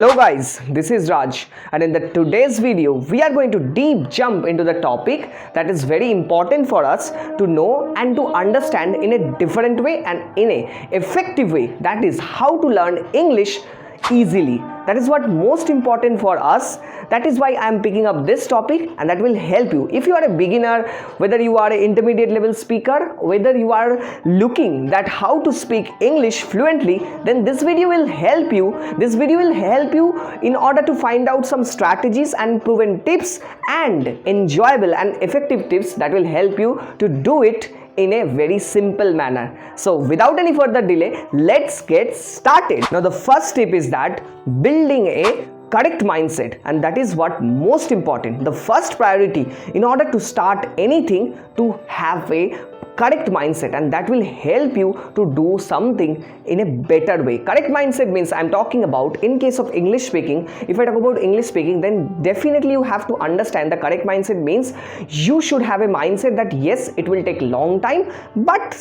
Hello guys, this is Raj, and in today's video we are going to deep jump into the topic that is very important for us to know and to understand in a different way and in a effective way. That is how to learn English easily. That is what most important for us. That is why I am picking up this topic, and that will help you. If you are a beginner, whether you are an intermediate level speaker, whether you are looking that how to speak English fluently, then this video will help you. This video will help you in order to find out some strategies and proven tips and enjoyable and effective tips that will help you to do it in a very simple manner. So without any further delay, let's get started. Now the first tip is that building a correct mindset, and that is what most important. The first priority in order to start anything, to have a correct mindset, and that will help you to do something in a better way. Correct mindset means I'm talking about in case of English speaking. If I talk about English speaking, then definitely you have to understand the correct mindset means you should have a mindset that yes, it will take long time, but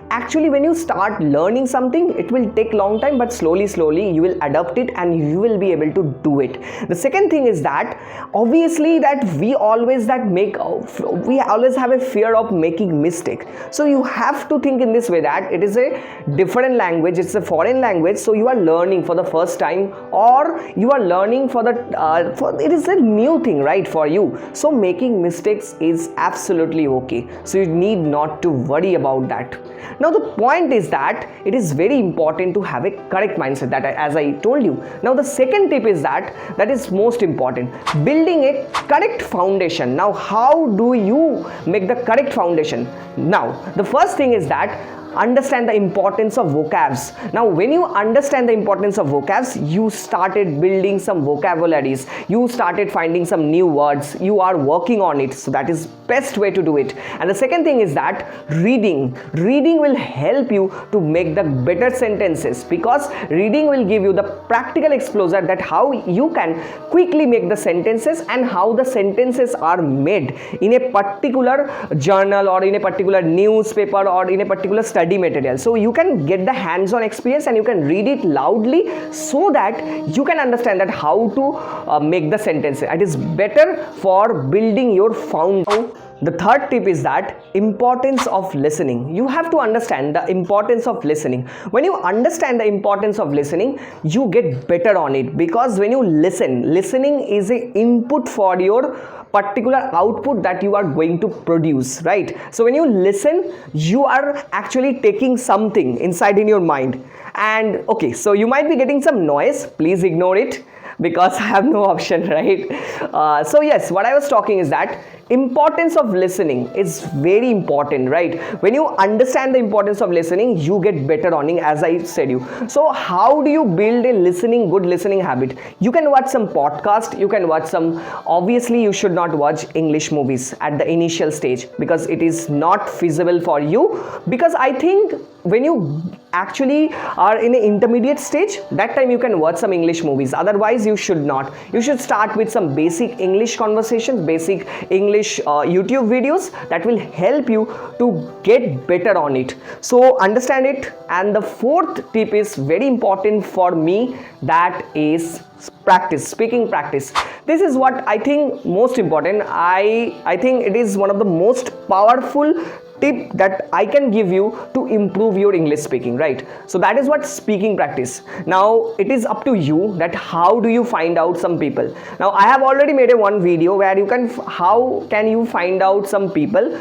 actually when you start learning something, it will take long time, but slowly you will adapt it and you will be able to do it. The second thing is that obviously that we always have a fear of making mistake. So you have to think in this way that it is a different language, it's a foreign language, so you are learning for the first time, or you are learning it is a new thing, right, for you. So making mistakes is absolutely okay, so you need not to worry about that. Now the point is that it is very important to have a correct mindset, that as I told you. Now the second tip is that is most important, building a correct foundation. Now how do you make the correct foundation? Now the first thing is that understand the importance of vocabs. Now when you understand the importance of vocabs, you started building some vocabularies, you started finding some new words, you are working on it, so that is best way to do it. And the second thing is that reading will help you to make the better sentences, because reading will give you the practical exposure that how you can quickly make the sentences and how the sentences are made in a particular journal or in a particular newspaper or in a particular study material. So you can get the hands-on experience and you can read it loudly, so that you can understand that how to make the sentences. It is better for building your foundation. The third tip is that importance of listening. You have to understand the importance of listening. When you understand the importance of listening, you get better on it, because when you listening is an input for your particular output that you are going to produce, right? So when you listen, you are actually taking something inside in your mind. And okay, so you might be getting some noise, please ignore it, because I have no option, right? So yes, what I was talking is that importance of listening is very important, right? When you understand the importance of listening, you get better on it, as I said you. So how do you build a good listening habit? You can watch some podcast, you can watch some, obviously you should not watch English movies at the initial stage, because it is not feasible for you. Because I think when you actually are in an intermediate stage, that time you can watch some English movies, otherwise you should not. You should start with some basic English conversations, basic English YouTube videos that will help you to get better on it. So understand it. And the fourth tip is very important for me, that is practice, speaking practice. This is what I think most important. I think it is one of the most powerful tip that I can give you to improve your English speaking, right? So that is what speaking practice. Now it is up to you that how do you find out some people. Now I have already made one video where you can how can you find out some people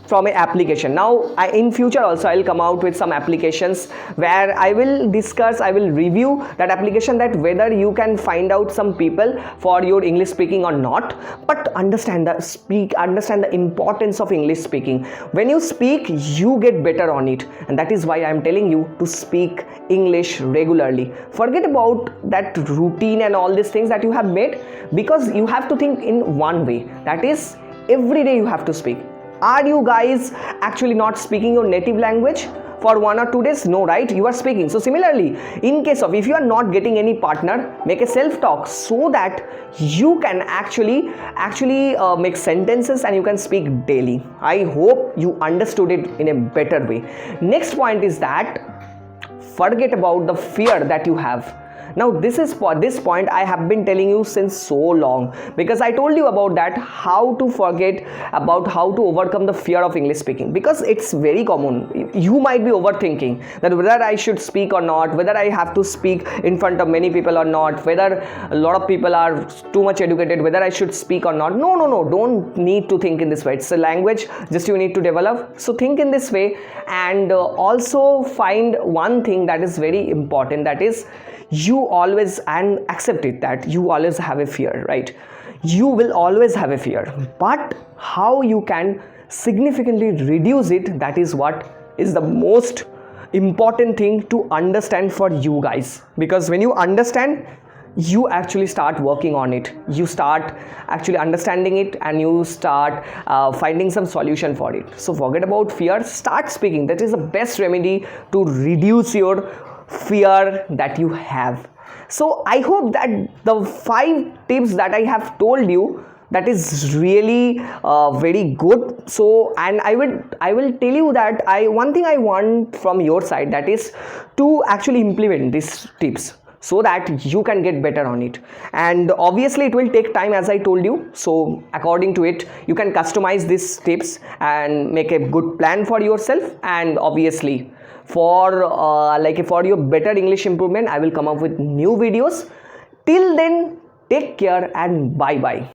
from an application. Now in future also I'll come out with some applications where I will review that application, that whether you can find out some people for your English speaking or not. But understand the importance of English speaking. When you speak, you get better on it, and that is why I am telling you to speak English regularly. Forget about that routine and all these things that you have made, because you have to think in one way, that is every day you have to speak. Are you guys actually not speaking your native language for 1 or 2 days? No, right? You are speaking. So similarly, in case of if you are not getting any partner, make a self-talk, so that you can actually make sentences and you can speak daily. I hope you understood it in a better way. Next point is that forget about the fear that you have. Now this point I have been telling you since so long, because I told you about that, how to forget about how to overcome the fear of English speaking, because it's very common. You might be overthinking that whether I should speak or not, whether I have to speak in front of many people or not, whether a lot of people are too much educated, whether I should speak or not. No, don't need to think in this way. It's a language, just you need to develop. So think in this way, and also find one thing that is very important, that is you always, and accept it, that you always have a fear, right? You will always have a fear, but how you can significantly reduce it, that is what is the most important thing to understand for you guys. Because when you understand, you actually start working on it, you start actually understanding it, and you start finding some solution for it. So forget about fear, start speaking. That is the best remedy to reduce your fear that you have. So I hope that the 5 tips that I have told you, that is really very good. So, and I will tell you that one thing I want from your side, that is to actually implement these tips, so that you can get better on it. And obviously it will take time, as I told you. So according to it, you can customize these tips and make a good plan for yourself. And obviously for for your better English improvement, I will come up with new videos. Till then, take care and bye bye.